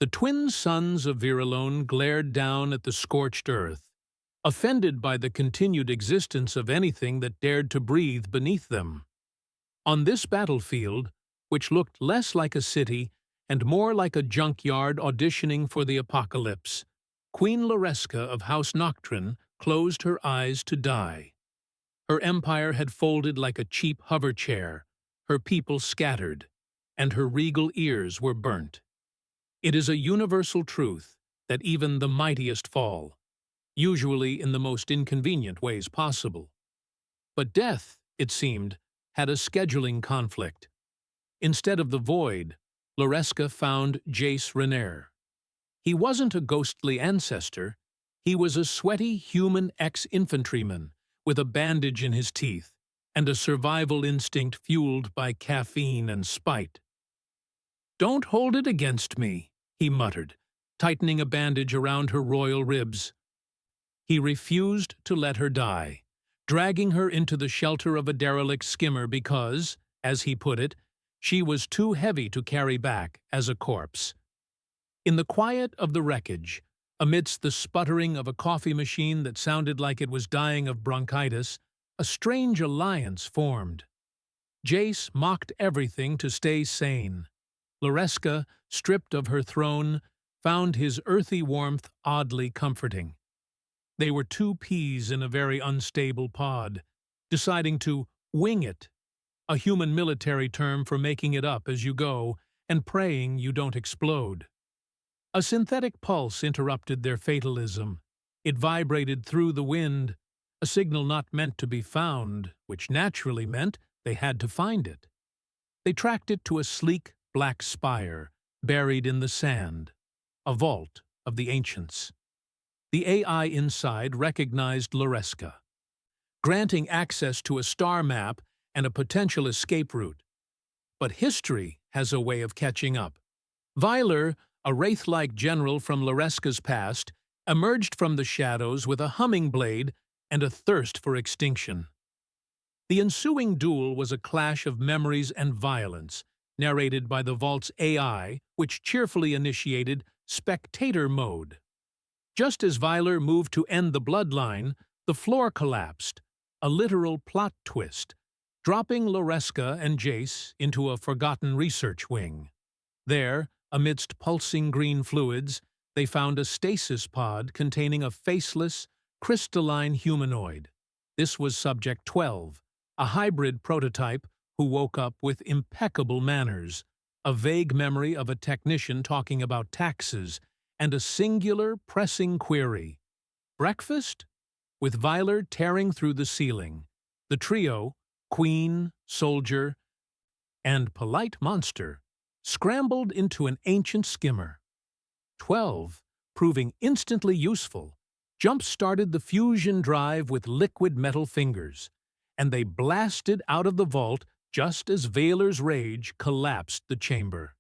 The twin sons of Viralone glared down at the scorched earth, offended by the continued existence of anything that dared to breathe beneath them. On this battlefield, which looked less like a city and more like a junkyard auditioning for the apocalypse, Queen Loreska of House Nocturne closed her eyes to die. Her empire had folded like a cheap hover chair, her people scattered, and her regal ears were burnt. It is a universal truth that even the mightiest fall, usually in the most inconvenient ways possible. But death, it seemed, had a scheduling conflict. Instead of the void, Loreska found Jace Renaer. He wasn't a ghostly ancestor. He was a sweaty human ex-infantryman with a bandage in his teeth and a survival instinct fueled by caffeine and spite. "Don't hold it against me," he muttered, tightening a bandage around her royal ribs. He refused to let her die, dragging her into the shelter of a derelict skimmer because, as he put it, she was too heavy to carry back as a corpse. In the quiet of the wreckage, amidst the sputtering of a coffee machine that sounded like it was dying of bronchitis, a strange alliance formed. Jace mocked everything to stay sane. Loreska, stripped of her throne, found his earthy warmth oddly comforting. They were two peas in a very unstable pod, deciding to wing it, a human military term for making it up as you go and praying you don't explode. A synthetic pulse interrupted their fatalism. It vibrated through the wind, a signal not meant to be found, which naturally meant they had to find it. They tracked it to a sleek, black spire, buried in the sand, a vault of the ancients. The AI inside recognized Loreska, granting access to a star map and a potential escape route. But history has a way of catching up. Vyler, a wraith-like general from Loreska's past, emerged from the shadows with a humming blade and a thirst for extinction. The ensuing duel was a clash of memories and violence, narrated by the Vault's AI, which cheerfully initiated spectator mode. Just as Vyler moved to end the bloodline, the floor collapsed, a literal plot twist, dropping Loreska and Jace into a forgotten research wing. There, amidst pulsing green fluids, they found a stasis pod containing a faceless, crystalline humanoid. This was Subject 12, a hybrid prototype who woke up with impeccable manners, a vague memory of a technician talking about taxes, and a singular, pressing query. Breakfast? With Vyler tearing through the ceiling, the trio, Queen, Soldier, and Polite Monster, scrambled into an ancient skimmer. 12, proving instantly useful, jump-started the fusion drive with liquid metal fingers, and they blasted out of the vault just as Valer's rage collapsed the chamber.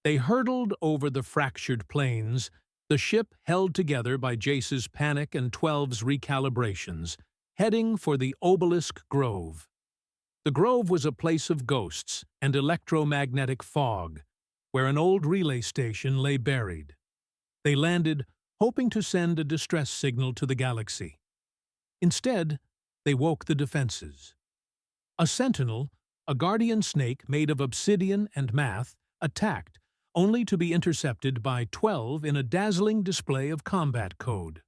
They hurtled over the fractured plains, the ship held together by Jace's panic and 12's recalibrations, heading for the Obelisk Grove. The Grove was a place of ghosts and electromagnetic fog, where an old relay station lay buried. They landed, hoping to send a distress signal to the galaxy. Instead, they woke the defenses. A sentinel, a guardian snake made of obsidian and math, attacked, only to be intercepted by 12 in a dazzling display of combat code.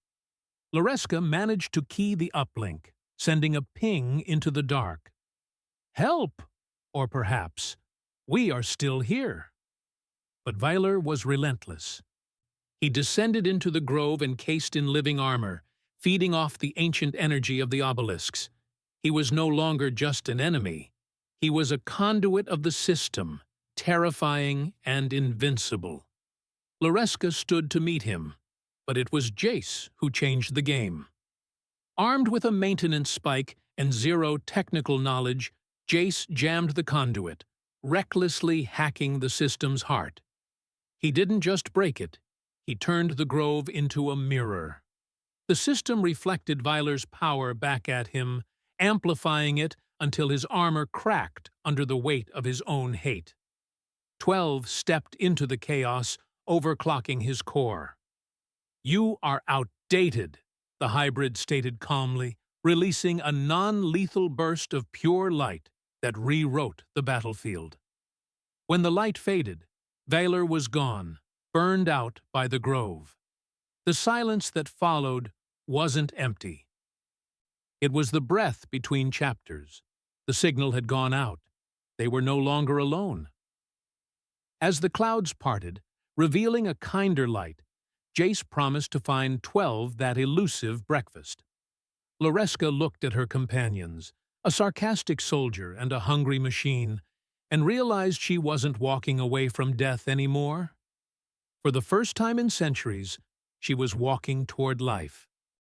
Loreska managed to key the uplink, sending a ping into the dark. "Help!" Or perhaps, "We are still here." But Vyler was relentless. He descended into the grove encased in living armor, feeding off the ancient energy of the obelisks. He was no longer just an enemy. He was a conduit of the system, terrifying and invincible. Loreska stood to meet him, but it was Jace who changed the game. Armed with a maintenance spike and zero technical knowledge, Jace jammed the conduit, recklessly hacking the system's heart. He didn't just break it, he turned the grove into a mirror. The system reflected Vyler's power back at him, amplifying it until his armor cracked under the weight of his own hate. 12 stepped into the chaos, overclocking his core. "You are outdated," the hybrid stated calmly, releasing a non-lethal burst of pure light that rewrote the battlefield. When the light faded, Valor was gone, burned out by the grove. The silence that followed wasn't empty. It was the breath between chapters. The signal had gone out. They were no longer alone. As the clouds parted, revealing a kinder light, Jace promised to find 12 that elusive breakfast. Loreska looked at her companions, a sarcastic soldier and a hungry machine, and realized she wasn't walking away from death anymore. For the first time in centuries, she was walking toward life.